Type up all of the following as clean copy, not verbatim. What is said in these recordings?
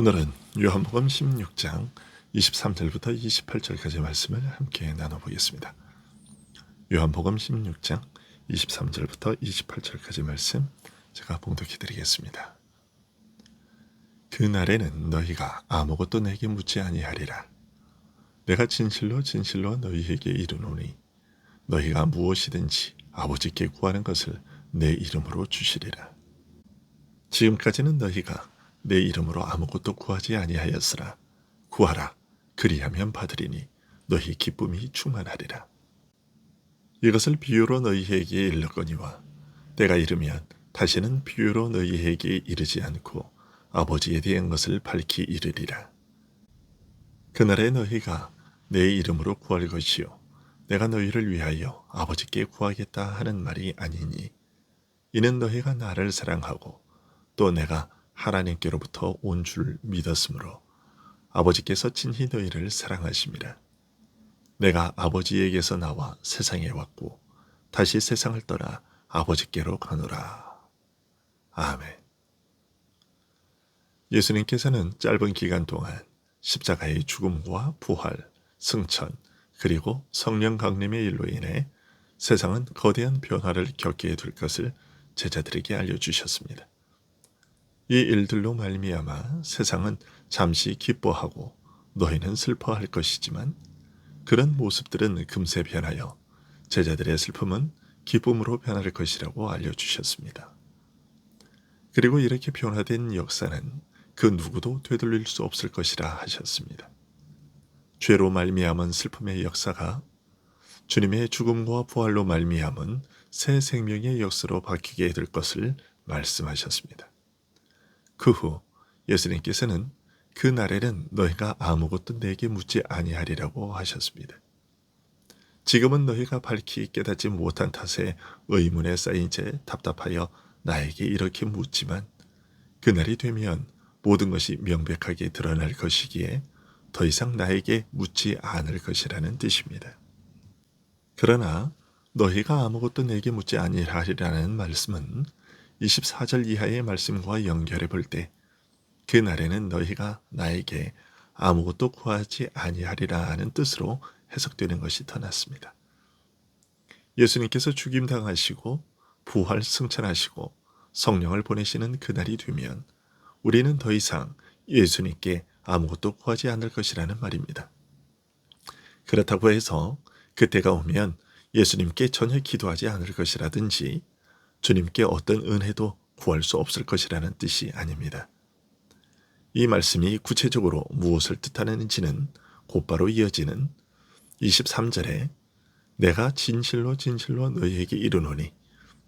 오늘은 요한복음 16장 23절부터 28절까지 말씀을 함께 나눠보겠습니다. 요한복음 16장 23절부터 28절까지 말씀 제가 봉독해 드리겠습니다. 그날에는 너희가 아무것도 내게 묻지 아니하리라. 내가 진실로 진실로 너희에게 이르노니 너희가 무엇이든지 아버지께 구하는 것을 내 이름으로 주시리라. 지금까지는 너희가 내 이름으로 아무것도 구하지 아니하였으나 구하라 그리하면 받으리니 너희 기쁨이 충만하리라. 이것을 비유로 너희에게 일렀거니와 때가 이르면 다시는 비유로 너희에게 이르지 않고 아버지에 대한 것을 밝히 이르리라. 그날에 너희가 내 이름으로 구할 것이요 내가 너희를 위하여 아버지께 구하겠다 하는 말이 아니니 이는 너희가 나를 사랑하고 또 내가 하나님께로부터 온 줄 믿었으므로 아버지께서 친히 너희를 사랑하심이라. 내가 아버지에게서 나와 세상에 왔고 다시 세상을 떠나 아버지께로 가노라. 아멘. 예수님께서는 짧은 기간 동안 십자가의 죽음과 부활, 승천, 그리고 성령 강림의 일로 인해 세상은 거대한 변화를 겪게 될 것을 제자들에게 알려주셨습니다. 이 일들로 말미암아 세상은 잠시 기뻐하고 너희는 슬퍼할 것이지만 그런 모습들은 금세 변하여 제자들의 슬픔은 기쁨으로 변할 것이라고 알려주셨습니다. 그리고 이렇게 변화된 역사는 그 누구도 되돌릴 수 없을 것이라 하셨습니다. 죄로 말미암은 슬픔의 역사가 주님의 죽음과 부활로 말미암은 새 생명의 역사로 바뀌게 될 것을 말씀하셨습니다. 그 후 예수님께서는 그 날에는 너희가 아무것도 내게 묻지 아니하리라고 하셨습니다. 지금은 너희가 밝히 깨닫지 못한 탓에 의문에 쌓인 채 답답하여 나에게 이렇게 묻지만 그날이 되면 모든 것이 명백하게 드러날 것이기에 더 이상 나에게 묻지 않을 것이라는 뜻입니다. 그러나 너희가 아무것도 내게 묻지 아니하리라는 말씀은 24절 이하의 말씀과 연결해 볼 때 그날에는 너희가 나에게 아무것도 구하지 아니하리라 하는 뜻으로 해석되는 것이 더 낫습니다. 예수님께서 죽임당하시고 부활 승천하시고 성령을 보내시는 그날이 되면 우리는 더 이상 예수님께 아무것도 구하지 않을 것이라는 말입니다. 그렇다고 해서 그때가 오면 예수님께 전혀 기도하지 않을 것이라든지 주님께 어떤 은혜도 구할 수 없을 것이라는 뜻이 아닙니다. 이 말씀이 구체적으로 무엇을 뜻하는지는 곧바로 이어지는 23절에 내가 진실로 진실로 너희에게 이르노니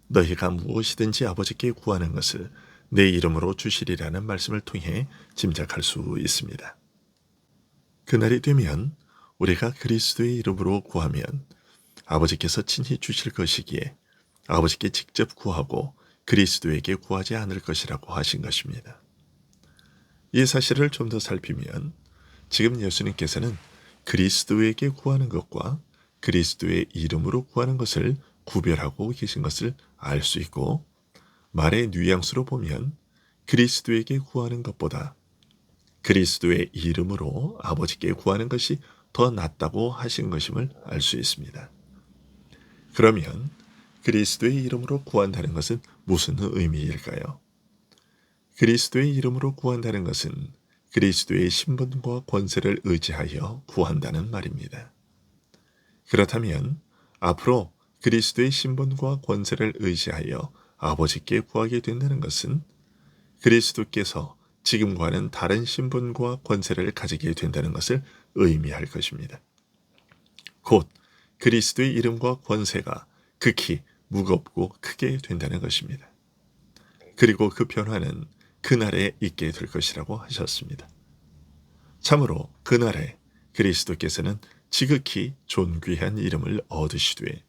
너희가 무엇이든지 아버지께 구하는 것을 내 이름으로 주시리라는 말씀을 통해 짐작할 수 있습니다. 그날이 되면 우리가 그리스도의 이름으로 구하면 아버지께서 친히 주실 것이기에 아버지께 직접 구하고 그리스도에게 구하지 않을 것이라고 하신 것입니다. 이 사실을 좀 더 살피면 지금 예수님께서는 그리스도에게 구하는 것과 그리스도의 이름으로 구하는 것을 구별하고 계신 것을 알 수 있고 말의 뉘앙스로 보면 그리스도에게 구하는 것보다 그리스도의 이름으로 아버지께 구하는 것이 더 낫다고 하신 것임을 알 수 있습니다. 그러면 그리스도의 이름으로 구한다는 것은 무슨 의미일까요? 그리스도의 이름으로 구한다는 것은 그리스도의 신분과 권세를 의지하여 구한다는 말입니다. 그렇다면 앞으로 그리스도의 신분과 권세를 의지하여 아버지께 구하게 된다는 것은 그리스도께서 지금과는 다른 신분과 권세를 가지게 된다는 것을 의미할 것입니다. 곧 그리스도의 이름과 권세가 극히 무겁고 크게 된다는 것입니다. 그리고 그 변화는 그날에 있게 될 것이라고 하셨습니다. 참으로 그날에 그리스도께서는 지극히 존귀한 이름을 얻으시되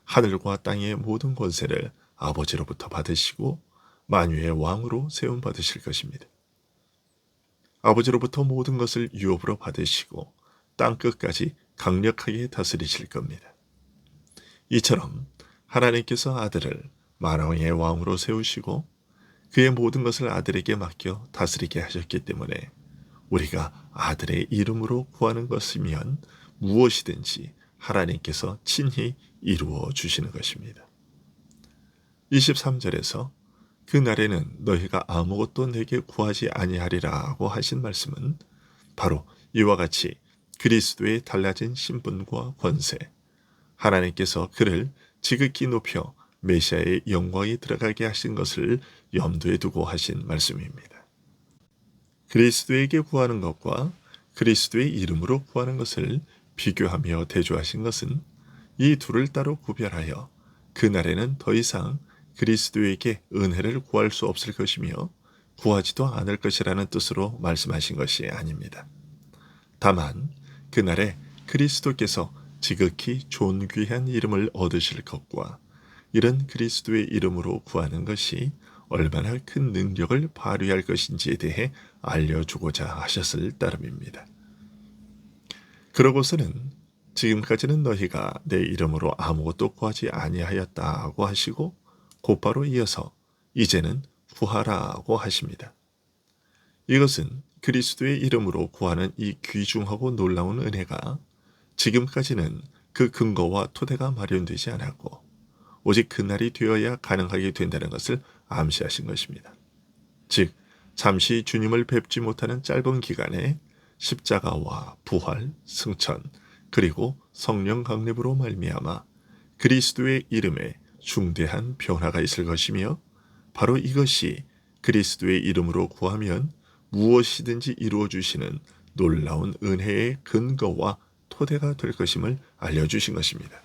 하늘과 땅의 모든 권세를 아버지로부터 받으시고 만유의 왕으로 세움 받으실 것입니다. 아버지로부터 모든 것을 유업으로 받으시고 땅끝까지 강력하게 다스리실 겁니다. 이처럼 하나님께서 아들을 만왕의 왕으로 세우시고 그의 모든 것을 아들에게 맡겨 다스리게 하셨기 때문에 우리가 아들의 이름으로 구하는 것이면 무엇이든지 하나님께서 친히 이루어 주시는 것입니다. 23절에서 그 날에는 너희가 아무것도 내게 구하지 아니하리라고 하신 말씀은 바로 이와 같이 그리스도의 달라진 신분과 권세, 하나님께서 그를 지극히 높여 메시아의 영광이 들어가게 하신 것을 염두에 두고 하신 말씀입니다. 그리스도에게 구하는 것과 그리스도의 이름으로 구하는 것을 비교하며 대조하신 것은 이 둘을 따로 구별하여 그날에는 더 이상 그리스도에게 은혜를 구할 수 없을 것이며 구하지도 않을 것이라는 뜻으로 말씀하신 것이 아닙니다. 다만 그날에 그리스도께서 지극히 존귀한 이름을 얻으실 것과 이런 그리스도의 이름으로 구하는 것이 얼마나 큰 능력을 발휘할 것인지에 대해 알려주고자 하셨을 따름입니다. 그러고서는 지금까지는 너희가 내 이름으로 아무것도 구하지 아니하였다고 하시고 곧바로 이어서 이제는 구하라고 하십니다. 이것은 그리스도의 이름으로 구하는 이 귀중하고 놀라운 은혜가 지금까지는 그 근거와 토대가 마련되지 않았고 오직 그날이 되어야 가능하게 된다는 것을 암시하신 것입니다. 즉 잠시 주님을 뵙지 못하는 짧은 기간에 십자가와 부활, 승천, 그리고 성령 강림으로 말미암아 그리스도의 이름에 중대한 변화가 있을 것이며 바로 이것이 그리스도의 이름으로 구하면 무엇이든지 이루어 주시는 놀라운 은혜의 근거와 토대가 될 것임을 알려주신 것입니다.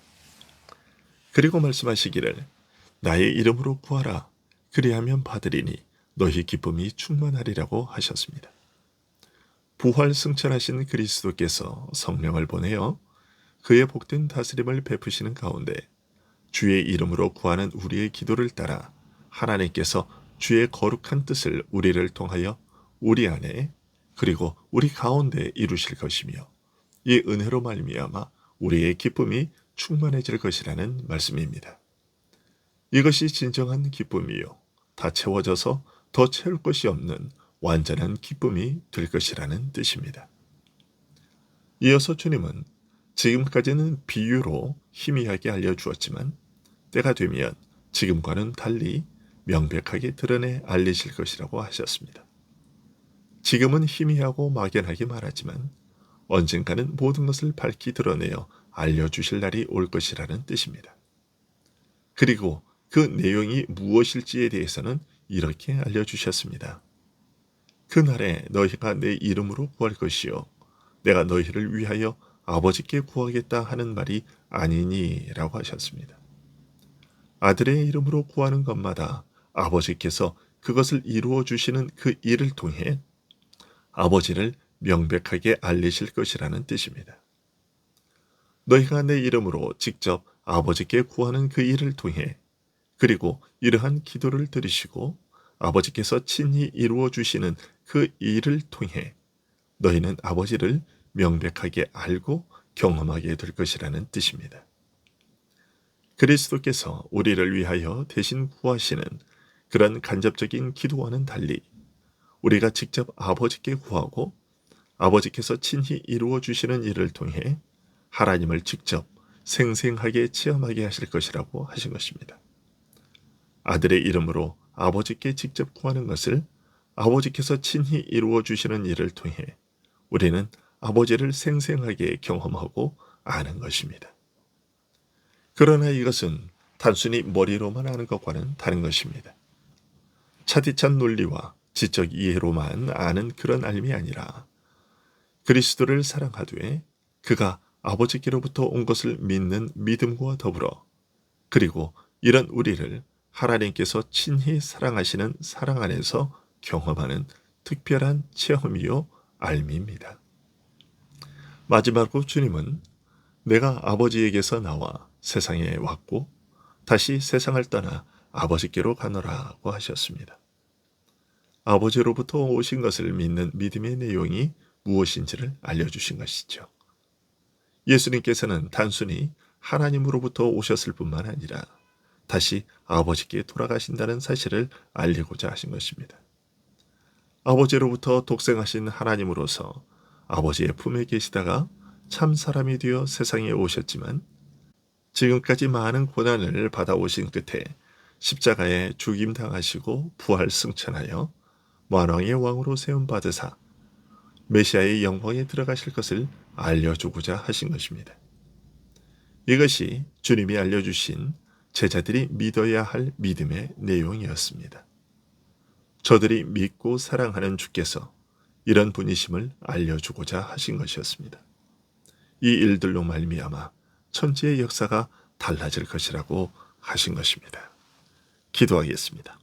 그리고 말씀하시기를 나의 이름으로 구하라 그리하면 받으리니 너희 기쁨이 충만하리라고 하셨습니다. 부활 승천하신 그리스도께서 성령을 보내어 그의 복된 다스림을 베푸시는 가운데 주의 이름으로 구하는 우리의 기도를 따라 하나님께서 주의 거룩한 뜻을 우리를 통하여 우리 안에 그리고 우리 가운데 이루실 것이며 이 은혜로 말미암아 우리의 기쁨이 충만해질 것이라는 말씀입니다. 이것이 진정한 기쁨이요 다 채워져서 더 채울 것이 없는 완전한 기쁨이 될 것이라는 뜻입니다. 이어서 주님은 지금까지는 비유로 희미하게 알려주었지만 때가 되면 지금과는 달리 명백하게 드러내 알리실 것이라고 하셨습니다. 지금은 희미하고 막연하게 말하지만 언젠가는 모든 것을 밝히 드러내어 알려주실 날이 올 것이라는 뜻입니다. 그리고 그 내용이 무엇일지에 대해서는 이렇게 알려주셨습니다. 그날에 너희가 내 이름으로 구할 것이요 내가 너희를 위하여 아버지께 구하겠다 하는 말이 아니니라고 하셨습니다. 아들의 이름으로 구하는 것마다 아버지께서 그것을 이루어 주시는 그 일을 통해 아버지를 명백하게 알리실 것이라는 뜻입니다. 너희가 내 이름으로 직접 아버지께 구하는 그 일을 통해 그리고 이러한 기도를 들으시고 아버지께서 친히 이루어 주시는 그 일을 통해 너희는 아버지를 명백하게 알고 경험하게 될 것이라는 뜻입니다. 그리스도께서 우리를 위하여 대신 구하시는 그런 간접적인 기도와는 달리 우리가 직접 아버지께 구하고 아버지께서 친히 이루어 주시는 일을 통해 하나님을 직접 생생하게 체험하게 하실 것이라고 하신 것입니다. 아들의 이름으로 아버지께 직접 구하는 것을 아버지께서 친히 이루어 주시는 일을 통해 우리는 아버지를 생생하게 경험하고 아는 것입니다. 그러나 이것은 단순히 머리로만 아는 것과는 다른 것입니다. 차디찬 논리와 지적 이해로만 아는 그런 알미 아니라 그리스도를 사랑하되 그가 아버지께로부터 온 것을 믿는 믿음과 더불어 그리고 이런 우리를 하나님께서 친히 사랑하시는 사랑 안에서 경험하는 특별한 체험이요 알미입니다. 마지막으로 주님은 내가 아버지에게서 나와 세상에 왔고 다시 세상을 떠나 아버지께로 가노라고 하셨습니다. 아버지로부터 오신 것을 믿는 믿음의 내용이 무엇인지를 알려주신 것이죠. 예수님께서는 단순히 하나님으로부터 오셨을 뿐만 아니라 다시 아버지께 돌아가신다는 사실을 알리고자 하신 것입니다. 아버지로부터 독생하신 하나님으로서 아버지의 품에 계시다가 참 사람이 되어 세상에 오셨지만 지금까지 많은 고난을 받아오신 끝에 십자가에 죽임당하시고 부활 승천하여 만왕의 왕으로 세움받으사 메시아의 영광에 들어가실 것을 알려주고자 하신 것입니다. 이것이 주님이 알려주신 제자들이 믿어야 할 믿음의 내용이었습니다. 저들이 믿고 사랑하는 주께서 이런 분이심을 알려주고자 하신 것이었습니다. 이 일들로 말미암아 천지의 역사가 달라질 것이라고 하신 것입니다. 기도하겠습니다.